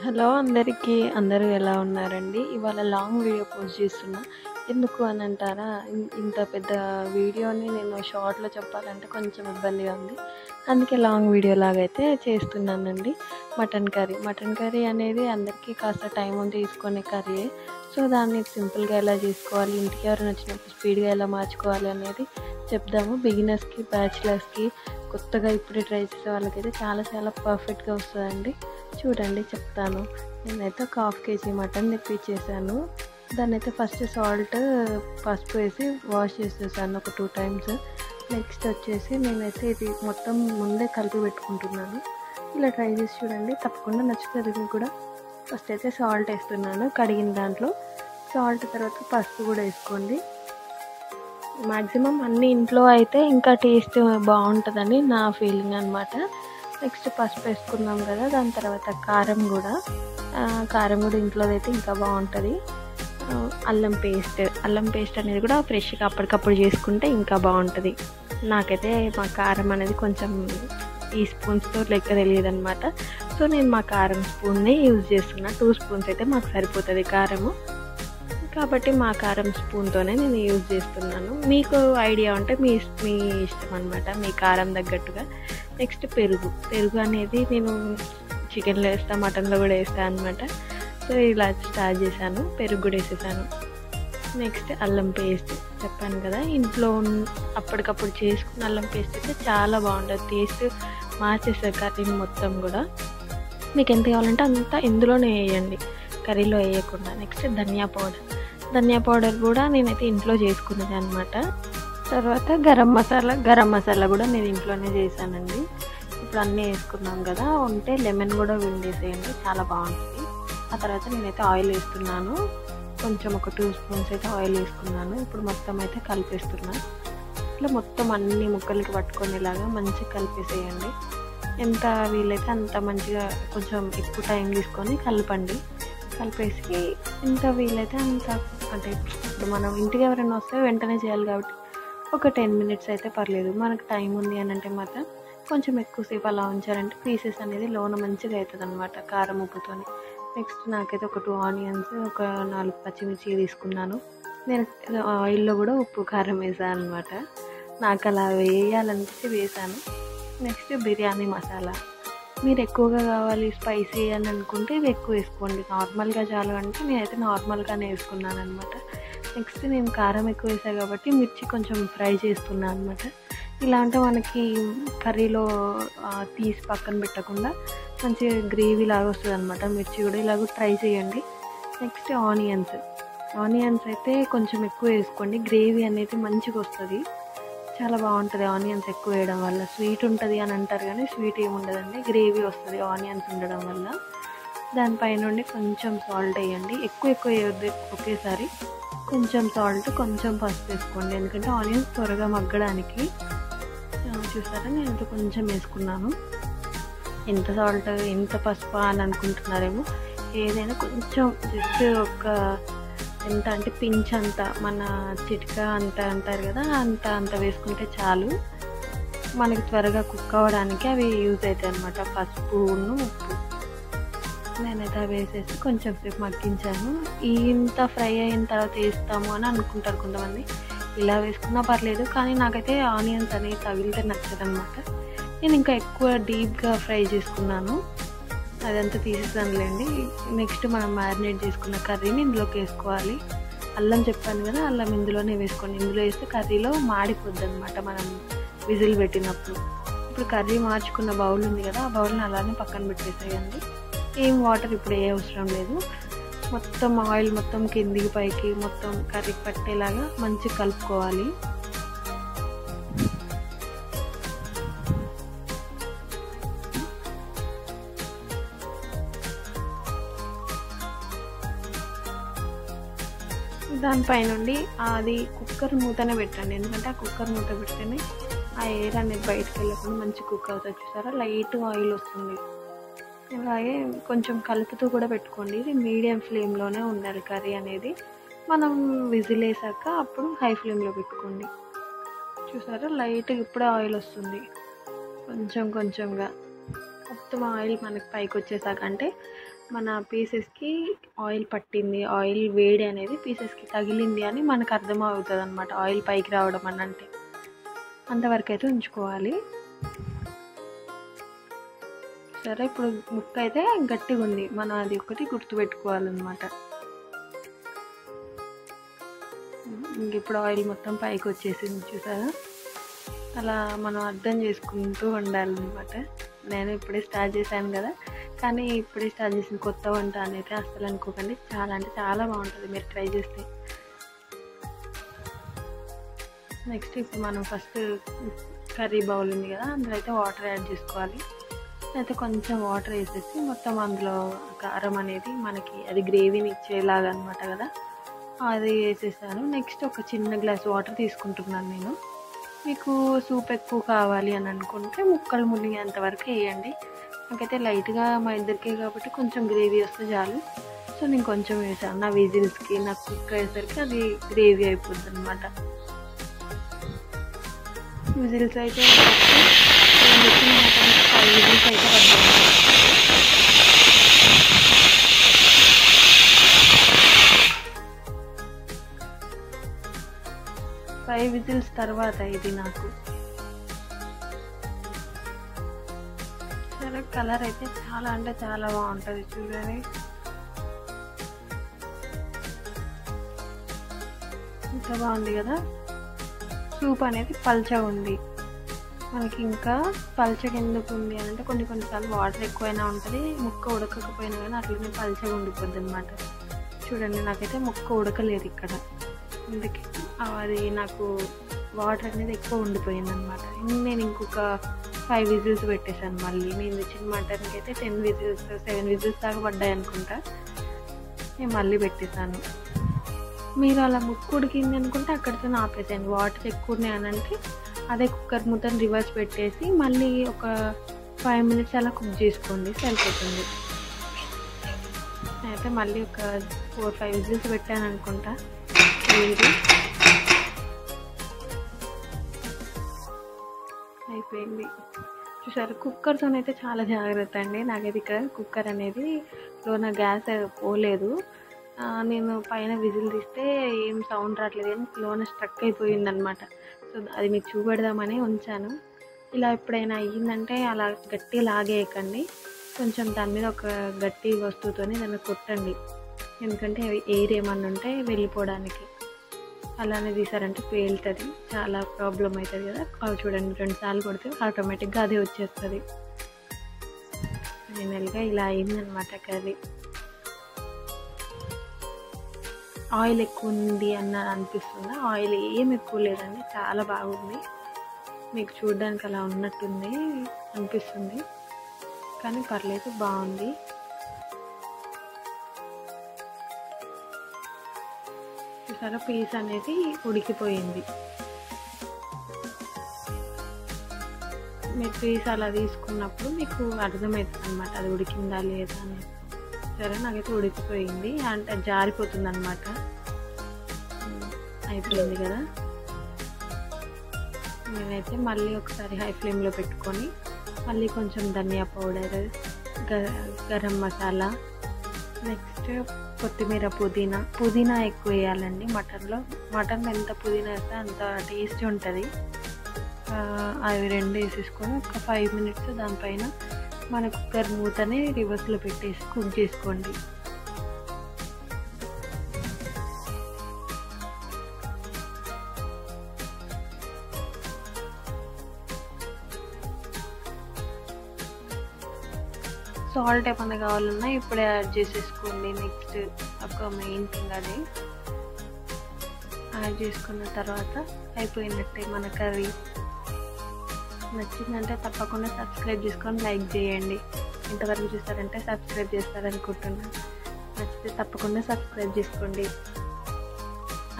Hello అందరికీ. అందరూ ఎలా ఉన్నారండి? ఇవాళ లాంగ్ వీడియో పోస్ట్ చేస్తున్నా. ఎందుకు అని అంటారా? ఇంత పెద్ద వీడియోని నేను షార్ట్‌లో చెప్పాలంటే కొంచెం ఇబ్బందిగా ఉంది. అందుకే లాంగ్ వీడియో లాగైతే చేస్తున్నానండి. మటన్ కర్రీ అనేది అందరికీ కాస్త టైం తీసుకునే కర్రీయే. సో, దాన్ని సింపుల్‌గా ఎలా చేసుకోవాలి, ఇంటికి ఎవరైనా వచ్చినప్పుడు స్పీడ్‌గా ఎలా మార్చుకోవాలి అనేది చెప్దాము. బిగినర్స్‌కి, బ్యాచిలర్స్‌కి, కొత్తగా ఇప్పుడే ట్రై చేసే వాళ్ళకైతే చాలా పర్ఫెక్ట్‌గా వస్తుందండి. చూడండి చెప్తాను. నేనైతే ఒక హాఫ్ కేజీ మటన్ తెప్పించేసాను. దాన్నైతే ఫస్ట్ సాల్ట్, పసుపు వేసి వాష్ చేసేసాను ఒక 2 టైమ్స్. నెక్స్ట్ వచ్చేసి నేనైతే ఇది మొత్తం ముందే కలిపి పెట్టుకుంటున్నాను. ఇలా ట్రై చేసి చూడండి, తప్పకుండా నచ్చుతుంది మీకు కూడా. ఫస్ట్ అయితే సాల్ట్ వేస్తున్నాను కడిగిన దాంట్లో. సాల్ట్ తర్వాత పసుపు కూడా వేసుకోండి. మ్యాక్సిమం అన్ని ఇంట్లో అయితే ఇంకా టేస్ట్ బాగుంటుందని నా ఫీలింగ్ అనమాట. నెక్స్ట్ పసుపు వేసుకున్నాం కదా, దాని తర్వాత కారం కూడా ఇంట్లో అయితే ఇంకా బాగుంటుంది. అల్లం పేస్ట్ అనేది కూడా ఫ్రెష్గా అప్పటికప్పుడు చేసుకుంటే ఇంకా బాగుంటుంది. నాకైతే మా కారం అనేది కొంచెం ఈ స్పూన్స్తో లెక్క తెలియదు అనమాట. సో నేను మా కారం స్పూన్ని యూజ్ చేస్తున్నా. 2 స్పూన్స్ అయితే మాకు సరిపోతుంది కారము, కాబట్టి మా కారం స్పూన్తోనే నేను యూజ్ చేస్తున్నాను. మీకు ఐడియా ఉంటే మీ ఇష్టం అనమాట, మీ కారం తగ్గట్టుగా. నెక్స్ట్ పెరుగు అనేది నేను చికెన్లో వేస్తాను, మటన్లో కూడా వేస్తాను అనమాట. సో ఇలా స్టార్ట్ చేశాను, పెరుగు కూడా వేసేసాను. నెక్స్ట్ అల్లం పేస్ట్ చెప్పాను కదా, ఇంట్లో అప్పటికప్పుడు చేసుకున్న అల్లం పేస్ట్ అయితే చాలా బాగుంటుంది. టేస్ట్ మార్చేస్తారు కర్రీని మొత్తం కూడా. మీకు ఎంత కావాలంటే అంత ఇందులోనే వేయండి, కర్రీలో వేయకుండా. నెక్స్ట్ ధనియా పౌడర్ కూడా నేనైతే ఇంట్లో చేసుకున్నది అనమాట. తర్వాత గరం మసాలా కూడా నేను ఇంట్లోనే చేశానండి. ఇప్పుడు అన్నీ వేసుకున్నాం కదా, ఉంటే లెమన్ కూడా పిండేసేయండి, చాలా బాగుంటుంది. ఆ తర్వాత నేనైతే ఆయిల్ వేస్తున్నాను. కొంచెం ఒక 2 స్పూన్స్ అయితే ఆయిల్ వేసుకున్నాను. ఇప్పుడు మొత్తం అయితే కలిపేస్తున్నాను. ఇట్లా మొత్తం అన్ని ముక్కలకి పట్టుకునేలాగా మంచిగా కలిపేసేయండి. ఎంత వీలైతే అంత మంచిగా కొంచెం ఎక్కువ టైం తీసుకొని కలపండి. కలిపేసి ఎంత వీలైతే అంత, అంటే ఇప్పుడు మనం ఇంటికి ఎవరైనా వస్తే వెంటనే చేయాలి కాబట్టి ఒక 10 మినిట్స్ అయితే పర్లేదు. మనకు టైం ఉంది అని అంటే మాత్రం కొంచెం ఎక్కువసేపు అలా ఉంచారంటే పీసెస్ అనేది లోన మంచిగా అవుతుంది అనమాట కారం ఉప్పుతోని. నెక్స్ట్ నాకైతే ఒక 2 ఆనియన్స్, ఒక 4 పచ్చిమిర్చి తీసుకున్నాను. నేను ఆయిల్లో కూడా ఉప్పు కారం వేసాను అనమాట. నాకు అలా వేయాలనిపించి వేసాను. నెక్స్ట్ బిర్యానీ మసాలా, మీరు ఎక్కువగా కావాలి స్పైసీ అని అనుకుంటే ఇవి ఎక్కువ వేసుకోండి. నార్మల్గా చాలు అంటే నేనైతే నార్మల్గానే వేసుకున్నాను అనమాట. నెక్స్ట్ నేను కారం ఎక్కువ వేసాను కాబట్టి మిర్చి కొంచెం ఫ్రై చేస్తున్నాను అనమాట. ఇలా అంటే మనకి కర్రీలో తీసి పక్కన పెట్టకుండా మంచిగా గ్రేవీ లాగా వస్తుంది అనమాట. మిర్చి కూడా ఇలాగ ట్రై చేయండి. నెక్స్ట్ ఆనియన్స్ అయితే కొంచెం ఎక్కువ వేసుకోండి, గ్రేవీ అనేది మంచిగా వస్తుంది, చాలా బాగుంటుంది. ఆనియన్స్ ఎక్కువ వేయడం వల్ల స్వీట్ ఉంటుంది అని అంటారు, కానీ స్వీట్ ఏమి ఉండదండి, గ్రేవీ వస్తుంది ఆనియన్స్ ఉండడం వల్ల. దానిపైన కొంచెం సాల్ట్ వేయండి, ఎక్కువ వేయొద్దు ఒకేసారి. కొంచెం సాల్ట్, కొంచెం పసుపు వేసుకోండి, ఎందుకంటే ఆనియన్స్ త్వరగా మగ్గడానికి. చూసారా, నేను ఇంత కొంచెం వేసుకున్నాను. ఎంత సాల్ట్ ఎంత పసుపు అని అనుకుంటున్నారేమో, ఏదైనా కొంచెం జస్ట్ ఒక ఎంత అంటే పించ్ అంత, మన చిటికా అంత అంటారు కదా, అంత వేసుకుంటే చాలు. మనకి త్వరగా కుక్ అవ్వడానికి అవి యూజ్ అవుతాయి అనమాట, పసుపును ఉప్పు. నేనైతే అవి వేసేసి కొంచెం సేపు మగ్గించాను. ఇంత ఫ్రై అయిన తర్వాత వేస్తాము అని అనుకుంటారు కొంతమంది, ఇలా వేసుకున్నా పర్లేదు, కానీ నాకైతే ఆనియన్స్ అనేవి తగిలితే నచ్చదు అనమాట. నేను ఇంకా ఎక్కువ డీప్గా ఫ్రై చేసుకున్నాను, అదంతా తీసేసానులేండి. నెక్స్ట్ మనం మ్యారినేట్ చేసుకున్న కర్రీని ఇందులోకి వేసుకోవాలి. అల్లం చెప్పాను కదా, అల్లం ఇందులోనే వేసుకోండి. ఇందులో వేస్తే కర్రీలో మాడిపోద్ది అనమాట మనం విజిల్ పెట్టినప్పుడు. ఇప్పుడు కర్రీ మార్చుకున్న బౌల్ ఉంది కదా, ఆ బౌల్ని అలానే పక్కన పెట్టేసేయండి. ఏం వాటర్ ఇప్పుడు ఏ అవసరం లేదు. మొత్తం ఆయిల్ మొత్తం కిందికి పైకి మొత్తం కర్రీకి పట్టేలాగా మంచిగా కలుపుకోవాలి. దానిపైనుండి అది కుక్కర్ మూతనే పెట్టండి, ఎందుకంటే ఆ కుక్కర్ మూత పెడితేనే ఆ ఎయిర్ అనేది బయటకు వెళ్ళకుండా మంచి కుక్ అవుతుంది. చూసారా, లైట్ ఆయిల్ వస్తుంది. అలాగే కొంచెం కలుపుతూ కూడా పెట్టుకోండి. ఇది మీడియం ఫ్లేమ్లోనే ఉండాలి కర్రీ అనేది. మనం విజిల్ వేసాక అప్పుడు హై ఫ్లేమ్లో పెట్టుకోండి. చూసారా, లైట్గా ఇప్పుడే ఆయిల్ వస్తుంది, కొంచెంగా మొత్తం ఆయిల్ మనకి పైకి వచ్చేసాక, అంటే మన పీసెస్కి ఆయిల్ పట్టింది, ఆయిల్ వేడి అనేది పీసెస్కి తగిలింది అని మనకు అర్థమవుతుంది అనమాట. ఆయిల్ పైకి రావడం అని అంటే అంతవరకు అయితే ఉంచుకోవాలి. సరే, ఇప్పుడు ముక్క అయితే గట్టిగా ఉంది, మనం అది ఒకటి గుర్తుపెట్టుకోవాలన్నమాట. ఇంక ఇప్పుడు ఆయిల్ మొత్తం పైకి వచ్చేసింది చూసారా. అలా మనం అర్థం చేసుకుంటూ ఉండాలన్నమాట. నేను ఇప్పుడే స్టార్ట్ చేశాను కదా, కానీ ఇప్పుడే స్టార్ట్ చేసిన కొత్త వంట అని అయితే అస్సలు అనుకోకండి. చాలా అంటే చాలా బాగుంటుంది మీరు ట్రై చేస్తే. నెక్స్ట్ ఇప్పుడు మనం ఫస్ట్ కర్రీ బౌల్ ఉంది కదా, అందులో అయితే వాటర్ యాడ్ చేసుకోవాలి. అయితే కొంచెం వాటర్ వేసేసి మొత్తం అందులో కారం అనేది మనకి అది గ్రేవీని ఇచ్చేలాగా అనమాట కదా, అది వేసేసాను. నెక్స్ట్ ఒక చిన్న గ్లాస్ వాటర్ తీసుకుంటున్నాను నేను. మీకు సూప్ ఎక్కువ కావాలి అని అనుకుంటే ముక్కలు మునిగేంత వరకు వేయండి. నాకైతే లైట్గా మా ఇద్దరికే కాబట్టి కొంచెం గ్రేవీ వస్తే చాలు. సో నేను కొంచెం వేసాను, నా విజిల్స్కి నాకు కుక్ అయ్యేసరికి అది గ్రేవీ అయిపోద్ది అనమాట. విజిల్స్ అయితే 5 విజిల్స్ అయితే పడ్డాయి. 5 విజిల్స్ తర్వాత ఇది నాకు సరే కలర్ అయితే చాలా అంటే చాలా బాగుంటుంది చూడండి. ఇంత బాగుంది కదా. సూప్ అనేది పల్చగా ఉంది మనకి. ఇంకా పల్చగా ఎందుకు ఉంది అని అంటే కొన్నిసార్లు వాటర్ ఎక్కువైనా ఉంటుంది, ముక్క ఉడకకపోయినా కానీ అట్లనే పల్చగా ఉండిపోద్ది అనమాట. చూడండి నాకైతే ముక్క ఉడకలేదు ఇక్కడ, అందుకే అది నాకు వాటర్ అనేది ఎక్కువ ఉండిపోయింది అనమాట. నేను ఇంకొక 5 విజిల్స్ పెట్టేశాను. మళ్ళీ నేను తెచ్చిన మటన్కి అయితే 10 విజిల్స్ 7 విజిల్స్ దాకా పడ్డాయి అనుకుంటా. నేను మళ్ళీ పెట్టేశాను. మీరు అలా ముక్కు ఉడికింది అనుకుంటే అక్కడితో ఆపేసాను. వాటర్ ఎక్కువ ఉన్నాయి అని అంటే అదే కుక్కర్ మూతను రివర్స్ పెట్టేసి మళ్ళీ ఒక 5 మినిట్స్ అలా కుక్ చేసుకోండి, సరిపోతుంది. అయితే మళ్ళీ ఒక 4-5 విజిల్స్ పెట్టాను అనుకుంటా. ఇది అయిపోయింది చూసారు. కుక్కర్తోనైతే చాలా జాగ్రత్త అండి. నాకైతే ఇక్కడ కుక్కర్ అనేది లోన గ్యాస్ పోలేదు. నేను పైన విజిల్ తీస్తే ఏం సౌండ్ రావట్లేదు, ఏం లోన స్ట్రక్ అయిపోయింది అనమాట. సో అది మీకు చూపెడదామని ఉంచాను. ఇలా ఎప్పుడైనా అయ్యిందంటే అలా గట్టి లాగేయకండి, కొంచెం దాని మీద ఒక గట్టి వస్తువుతోని దాన్ని కొట్టండి, ఎందుకంటే ఎయిర్ ఏమన్నా ఉంటే వెళ్ళిపోవడానికి. అలానే తీసారంటే పేలుతుంది, చాలా ప్రాబ్లం అవుతుంది కదా. అవి చూడండి 2 సార్లు కొడితే ఆటోమేటిక్గా అదే వచ్చేస్తుంది. ఫైనల్గా ఇలా అయిందనమాట కర్రీ. ఆయిల్ ఎక్కువ ఉంది అన్న అనిపిస్తుందా? ఆయిల్ ఏం ఎక్కువ లేదండి, చాలా బాగుంది. మీకు చూడడానికి అలా ఉన్నట్టుంది అనిపిస్తుంది, కానీ పర్లేదు, బాగుంది. చూసారా పీస్ అనేది ఉడికిపోయింది. మీరు పీస్ అలా తీసుకున్నప్పుడు మీకు అర్థమవుతుంది అనమాట అది ఉడికిందా లేదా అనేది. సరే నాకైతే ఉడికిపోయింది, అంటే జారిపోతుంది అనమాట. అయిపోయింది కదా. నేనైతే మళ్ళీ ఒకసారి హై ఫ్లేమ్లో పెట్టుకొని మళ్ళీ కొంచెం ధనియా పౌడర్, గరం మసాలా, నెక్స్ట్ కొత్తిమీర, పుదీనా ఎక్కువ వేయాలండి మటన్లో. మటన్లో ఎంత పుదీనా వేస్తే అంత టేస్ట్ ఉంటుంది. అవి 2 వేసేసుకొని ఒక 5 మినిట్స్ దానిపైన మన కుక్కర్ మూతని రివర్స్లో పెట్టేసి కుక్ చేసుకోండి. సాల్ట్ ఏమైనా కావాలన్నా ఇప్పుడే యాడ్ చేసేసుకోండి. నెక్స్ట్ ఒక మెయిన్ థింగ్ అది యాడ్ చేసుకున్న తర్వాత అయిపోయినట్టే మన కర్రీ. నచ్చిందంటే తప్పకుండా సబ్స్క్రైబ్ చేసుకొని లైక్ చేయండి. ఇంతవరకు చూస్తారంటే సబ్స్క్రైబ్ చేస్తారనుకుంటున్నాను. నచ్చితే తప్పకుండా సబ్స్క్రైబ్ చేసుకోండి.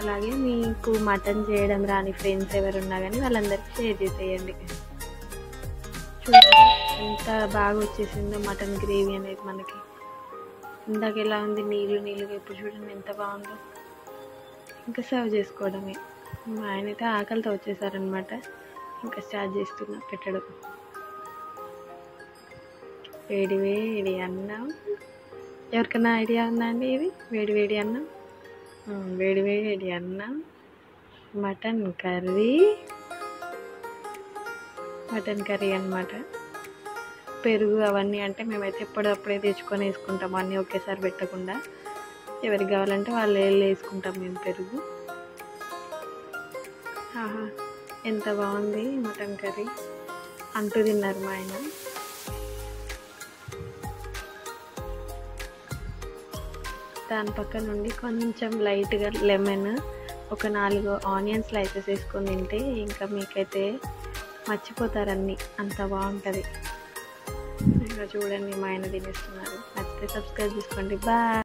అలాగే మీకు మటన్ చేయడం రాని ఫ్రెండ్స్ ఎవరున్నా కానీ వాళ్ళందరికీ షేర్ చేసేయండి. చూడండి ఎంత బాగా వచ్చేసిందో మటన్ గ్రేవీ అనేది మనకి. ఇందాక ఎలా ఉంది నీళ్ళుగా, ఇప్పుడు చూడండి ఎంత బాగుందో. ఇంకా సర్వ్ చేసుకోవడమే. మా ఆయన అయితే ఆకలితో వచ్చేసారనమాట, ఇంకా స్టార్ట్ చేస్తున్నా పెట్టడం. వేడి వేడి అన్నం, ఎవరికైనా ఐడియా ఉందా అండి? ఇది వేడి వేడి అన్నం, వేడి వేడి అన్నం, మటన్ కర్రీ అన్నమాట. పెరుగు అవన్నీ అంటే మేమైతే ఎప్పటికప్పుడే తెచ్చుకొని వేసుకుంటాం, అన్నీ ఒకేసారి పెట్టకుండా. ఎవరికి కావాలంటే వాళ్ళు వేసుకుంటాం మేము పెరుగు. ఆహా, ఎంత బాగుంది మటన్ కర్రీ. అంటూ తిన్నారు మా ఆయన. దాని పక్క నుండి కొంచెం లైట్గా లెమన్, ఒక 4 ఆనియన్ స్లైసెస్ వేసుకొని తింటే ఇంకా మీకైతే మర్చిపోతారన్నీ, అంత బాగుంటుంది. ఇంకా చూడండి మా ఆయన తినేస్తున్నారు. నచ్చితే సబ్స్క్రైబ్ చేసుకోండి. బాయ్.